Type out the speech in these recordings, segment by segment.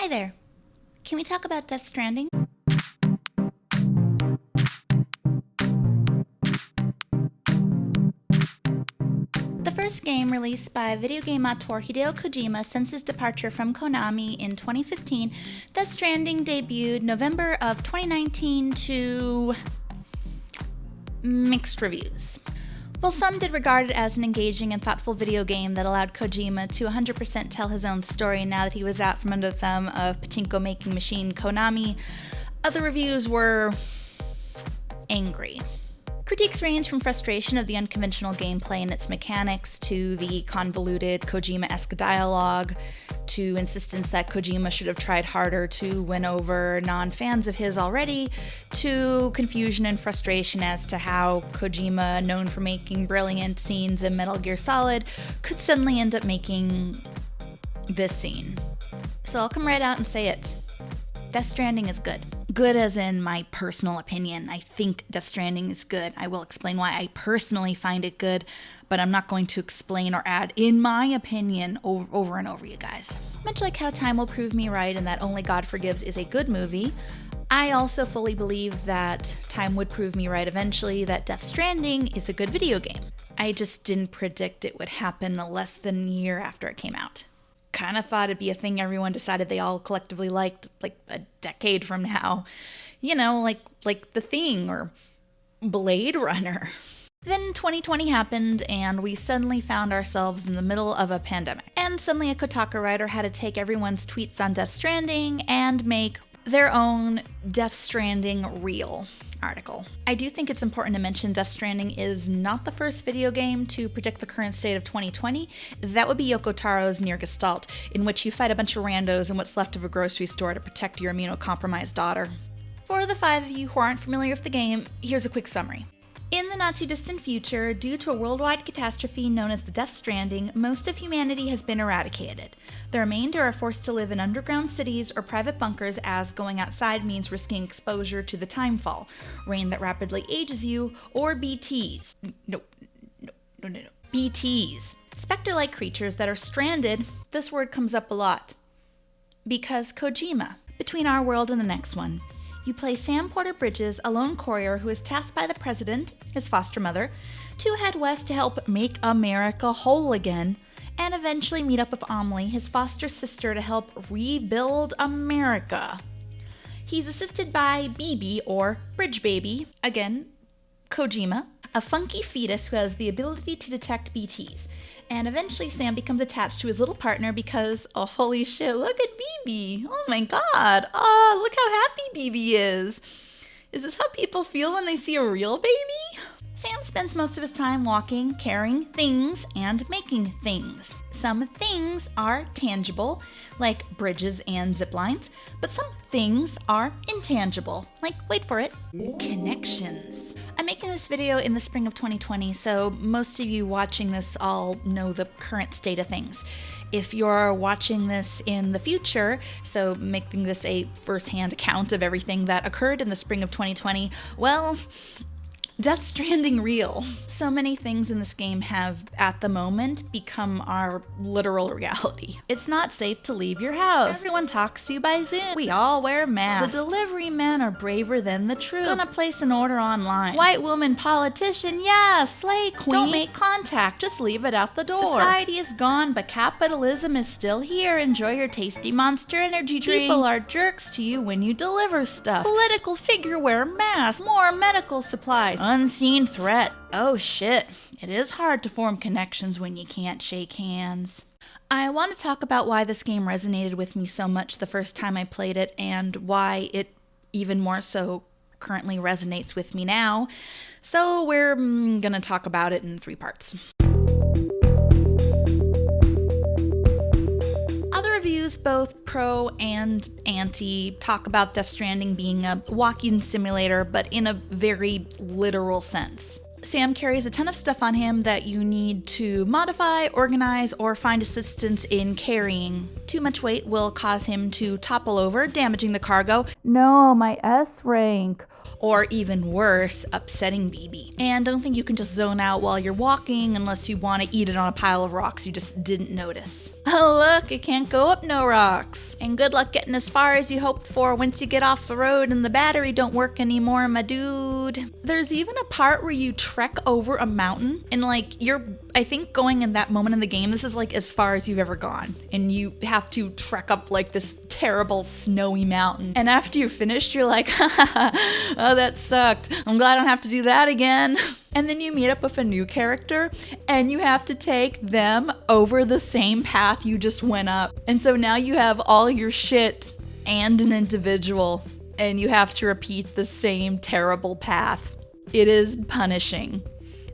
Hi there. Can we talk about Death Stranding? The first game released by video game auteur Hideo Kojima since his departure from Konami in 2015, Death Stranding debuted November of 2019 to mixed reviews. While some did regard it as an engaging and thoughtful video game that allowed Kojima to 100% tell his own story now that he was out from under the thumb of pachinko-making machine Konami, other reviews were angry. Critiques range from frustration of the unconventional gameplay and its mechanics to the convoluted Kojima-esque dialogue to insistence that Kojima should have tried harder to win over non-fans of his already, to confusion and frustration as to how Kojima, known for making brilliant scenes in Metal Gear Solid, could suddenly end up making this scene. So I'll come right out and say it. Death Stranding is good. Good as in my personal opinion. I think Death Stranding is good. I will explain why I personally find it good, but I'm not going to explain or add in my opinion over and over, you guys. Much like how time will prove me right and that Only God Forgives is a good movie, I also fully believe that time would prove me right eventually that Death Stranding is a good video game. I just didn't predict it would happen less than a year after it came out. Kind of thought it'd be a thing everyone decided they all collectively liked like a decade from now. You know, like The Thing or Blade Runner. Then 2020 happened and we suddenly found ourselves in the middle of a pandemic. And suddenly a Kotaku writer had to take everyone's tweets on Death Stranding and make their own Death Stranding reel article. I do think it's important to mention Death Stranding is not the first video game to predict the current state of 2020. That would be Yoko Taro's Nier Gestalt, in which you fight a bunch of randos in what's left of a grocery store to protect your immunocompromised daughter. For the 5 of you who aren't familiar with the game, here's a quick summary. In the not-too-distant future, due to a worldwide catastrophe known as the Death Stranding, most of humanity has been eradicated. The remainder are forced to live in underground cities or private bunkers as going outside means risking exposure to the timefall, rain that rapidly ages you, or BTs. No. BTs. Spectre-like creatures that are stranded. This word comes up a lot. Because Kojima. Between our world and the next one. You play Sam Porter Bridges, a lone courier who is tasked by the president, his foster mother, to head west to help make America whole again, and eventually meet up with Amelie, his foster sister, to help rebuild America. He's assisted by BB, or Bridge Baby, again, Kojima, a funky fetus who has the ability to detect BTs. And eventually Sam becomes attached to his little partner because, oh holy shit, look at BB. Oh my god. Oh, look how happy BB is. Is this how people feel when they see a real baby? Sam spends most of his time walking, carrying things, and making things. Some things are tangible, like bridges and zip lines, but some things are intangible, like, wait for it, connections. I'm making this video in the spring of 2020, so most of you watching this all know the current state of things. If you're watching this in the future, so making this a first-hand account of everything that occurred in the spring of 2020, well, Death Stranding real. So many things in this game have, at the moment, become our literal reality. It's not safe to leave your house. Everyone talks to you by Zoom. We all wear masks. The delivery men are braver than the troops. Gonna place an order online. White woman politician, yeah, slay queen. Don't make contact, just leave it out the door. Society is gone, but capitalism is still here. Enjoy your tasty Monster Energy drink. People are jerks to you when you deliver stuff. Political figure wear masks. More medical supplies. Unseen threat. Oh shit, it is hard to form connections when you can't shake hands. I want to talk about why this game resonated with me so much the first time I played it and why it even more so currently resonates with me now. So we're gonna talk about it in 3 parts. Reviews, both pro and anti, talk about Death Stranding being a walking simulator, but in a very literal sense. Sam carries a ton of stuff on him that you need to modify, organize, or find assistance in carrying. Too much weight will cause him to topple over, damaging the cargo. No, my S rank. Or even worse, upsetting BB. And I don't think you can just zone out while you're walking unless you want to eat it on a pile of rocks you just didn't notice. Oh look, it can't go up no rocks. And good luck getting as far as you hoped for once you get off the road and the battery don't work anymore, my dude. There's even a part where you trek over a mountain and like I think going in that moment in the game, this is like as far as you've ever gone. And you have to trek up like this terrible snowy mountain. And after you're finished, you're like, oh, that sucked. I'm glad I don't have to do that again. And then you meet up with a new character and you have to take them over the same path you just went up. And so now you have all your shit and an individual and you have to repeat the same terrible path. It is punishing.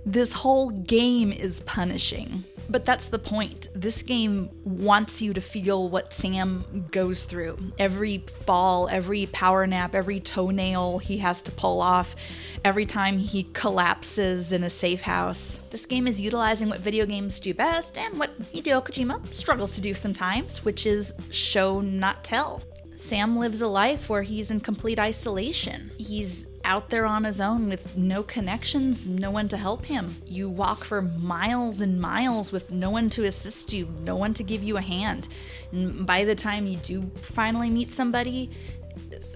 This whole game is punishing. But that's the point. This game wants you to feel what Sam goes through. Every fall, every power nap, every toenail he has to pull off, every time he collapses in a safe house. This game is utilizing what video games do best and what Hideo Kojima struggles to do sometimes, which is show, not tell. Sam lives a life where he's in complete isolation. He's out there on his own with no connections, no one to help him. You walk for miles and miles with no one to assist you, no one to give you a hand. And by the time you do finally meet somebody,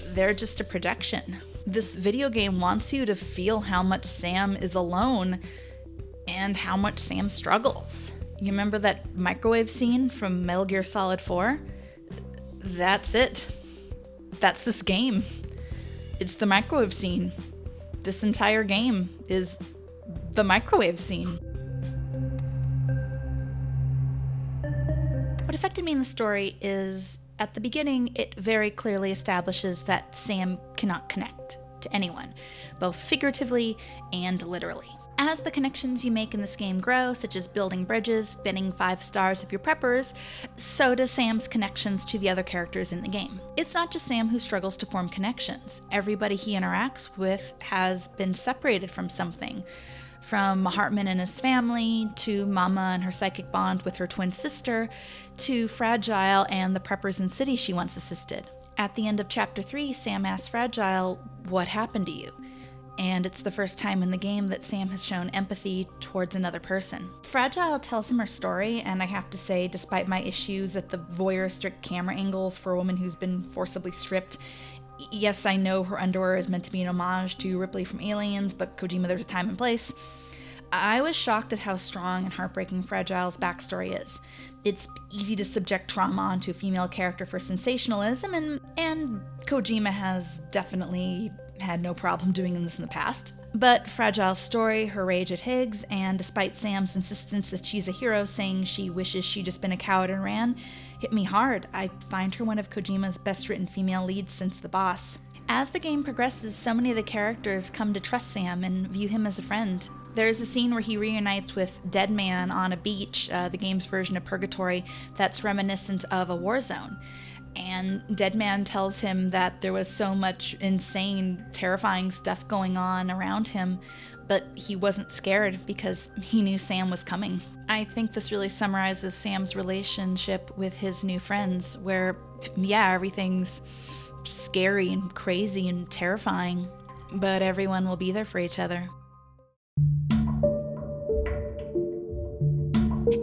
they're just a projection. This video game wants you to feel how much Sam is alone and how much Sam struggles. You remember that microwave scene from Metal Gear Solid 4? That's it. That's this game. It's the microwave scene. This entire game is the microwave scene. What affected me in the story is, at the beginning, it very clearly establishes that Sam cannot connect to anyone, both figuratively and literally. As the connections you make in this game grow, such as building bridges, binning 5 stars of your preppers, so does Sam's connections to the other characters in the game. It's not just Sam who struggles to form connections. Everybody he interacts with has been separated from something. From Hartman and his family, to Mama and her psychic bond with her twin sister, to Fragile and the preppers in City she once assisted. At the end of Chapter 3, Sam asks Fragile, "What happened to you?" And it's the first time in the game that Sam has shown empathy towards another person. Fragile tells him her story, and I have to say, despite my issues at the voyeuristic camera angles for a woman who's been forcibly stripped, yes, I know her underwear is meant to be an homage to Ripley from Aliens, but Kojima, there's a time and place. I was shocked at how strong and heartbreaking Fragile's backstory is. It's easy to subject trauma onto a female character for sensationalism, and Kojima has definitely had no problem doing this in the past. But Fragile's story, her rage at Higgs, and despite Sam's insistence that she's a hero, saying she wishes she'd just been a coward and ran, hit me hard. I find her one of Kojima's best written female leads since The Boss. As the game progresses, so many of the characters come to trust Sam and view him as a friend. There's a scene where he reunites with Dead Man on a beach, the game's version of Purgatory, that's reminiscent of a war zone. And Dead Man tells him that there was so much insane, terrifying stuff going on around him, but he wasn't scared because he knew Sam was coming. I think this really summarizes Sam's relationship with his new friends, where, yeah, everything's scary and crazy and terrifying, but everyone will be there for each other.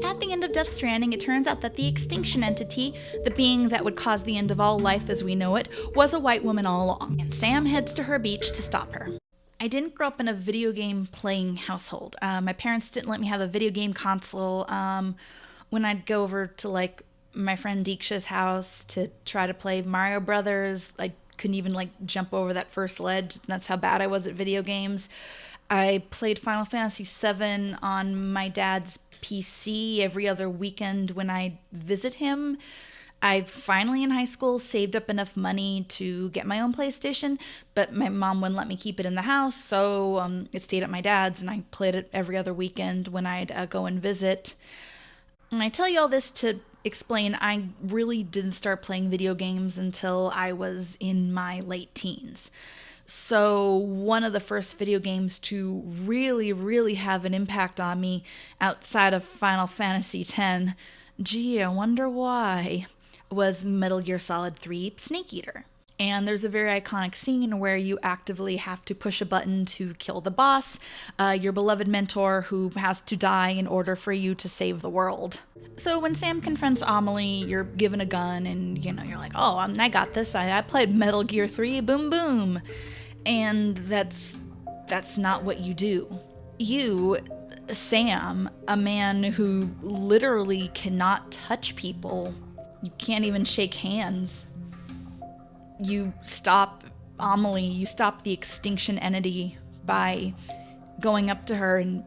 At the end of Death Stranding, it turns out that the extinction entity, the being that would cause the end of all life as we know it, was a white woman all along, and Sam heads to her beach to stop her. I didn't grow up in a video game playing household. My parents didn't let me have a video game console. When I'd go over to like my friend Deeksha's house to try to play Mario Brothers, I couldn't even like jump over that first ledge. That's how bad I was at video games. I played Final Fantasy VII on my dad's PC every other weekend when I'd visit him. I finally in high school saved up enough money to get my own PlayStation, but my mom wouldn't let me keep it in the house, so it stayed at my dad's, and I played it every other weekend when I'd go and visit. And I tell you all this to explain I really didn't start playing video games until I was in my late teens. So one of the first video games to really have an impact on me outside of Final Fantasy X, gee, I wonder why, was Metal Gear Solid 3 Snake Eater. And there's a very iconic scene where you actively have to push a button to kill the boss, your beloved mentor who has to die in order for you to save the world. So when Sam confronts Amelie, you're given a gun and, you're like, oh, I got this. I played Metal Gear 3, boom, boom. And that's not what you do. You, Sam, a man who literally cannot touch people, you can't even shake hands. You stop Amelie, you stop the extinction entity by going up to her and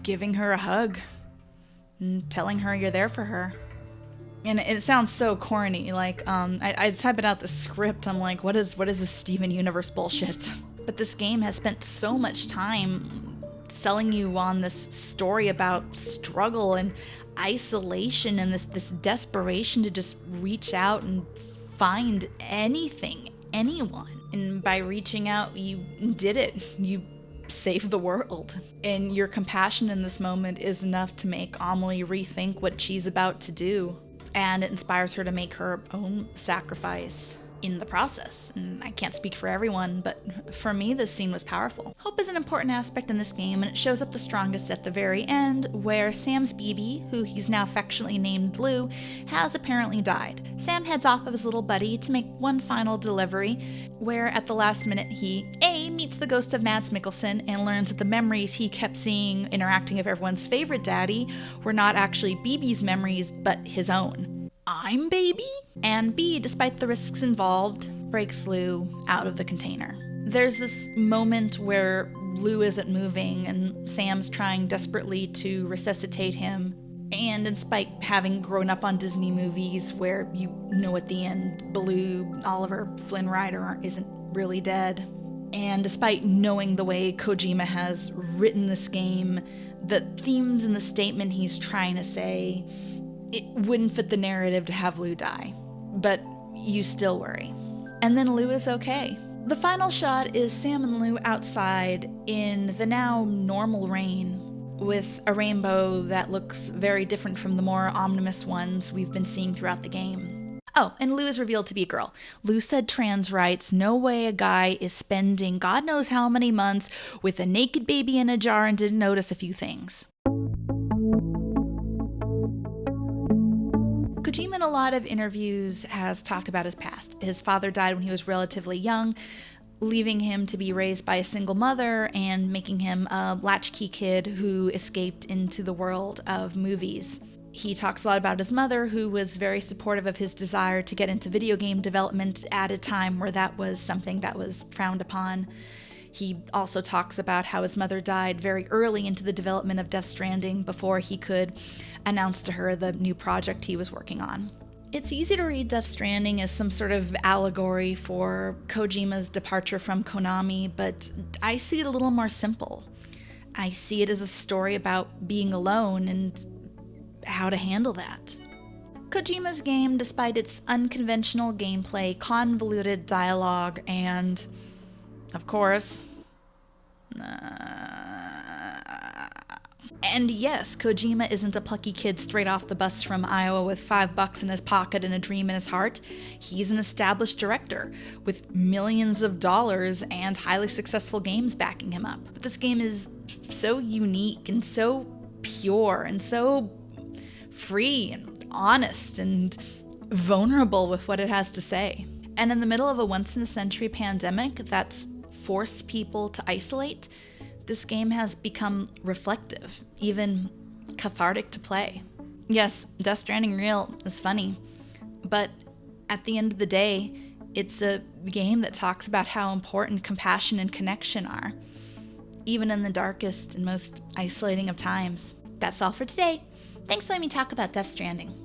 giving her a hug and telling her you're there for her. And it sounds so corny, like, I type it out the script, I'm like, what is this Steven Universe bullshit? But this game has spent so much time selling you on this story about struggle and isolation and this desperation to just reach out and find anything, anyone. And by reaching out, you did it. You saved the world. And your compassion in this moment is enough to make Amelie rethink what she's about to do. And it inspires her to make her own sacrifice in the process. And I can't speak for everyone, but for me, this scene was powerful. Hope is an important aspect in this game, and it shows up the strongest at the very end, where Sam's BB, who he's now affectionately named Lou, has apparently died. Sam heads off of his little buddy to make one final delivery, where at the last minute he A, meets the ghost of Mads Mikkelsen and learns that the memories he kept seeing interacting with everyone's favorite daddy were not actually BB's memories, but his own. I'm baby? And B, despite the risks involved, breaks Lou out of the container. There's this moment where Lou isn't moving and Sam's trying desperately to resuscitate him. And despite having grown up on Disney movies where at the end, Baloo, Oliver, Flynn Rider isn't really dead. And despite knowing the way Kojima has written this game, the themes and the statement he's trying to say, it wouldn't fit the narrative to have Lou die. But you still worry. And then Lou is okay. The final shot is Sam and Lou outside in the now normal rain with a rainbow that looks very different from the more ominous ones we've been seeing throughout the game. Oh, and Lou is revealed to be a girl. Lou said trans rights, no way a guy is spending God knows how many months with a naked baby in a jar and didn't notice a few things. Kojima in a lot of interviews has talked about his past. His father died when he was relatively young, leaving him to be raised by a single mother and making him a latchkey kid who escaped into the world of movies. He talks a lot about his mother, who was very supportive of his desire to get into video game development at a time where that was something that was frowned upon. He also talks about how his mother died very early into the development of Death Stranding before he could announce to her the new project he was working on. It's easy to read Death Stranding as some sort of allegory for Kojima's departure from Konami, but I see it a little more simple. I see it as a story about being alone and how to handle that. Kojima's game, despite its unconventional gameplay, convoluted dialogue, and, of course, and yes, Kojima isn't a plucky kid straight off the bus from Iowa with $5 in his pocket and a dream in his heart. He's an established director with millions of dollars and highly successful games backing him up. But this game is so unique and so pure and so free and honest and vulnerable with what it has to say. And in the middle of a once-in-a-century pandemic that's forced people to isolate, this game has become reflective, even cathartic to play. Yes, Death Stranding Real is funny, but at the end of the day, it's a game that talks about how important compassion and connection are, even in the darkest and most isolating of times. That's all for today. Thanks for letting me talk about Death Stranding.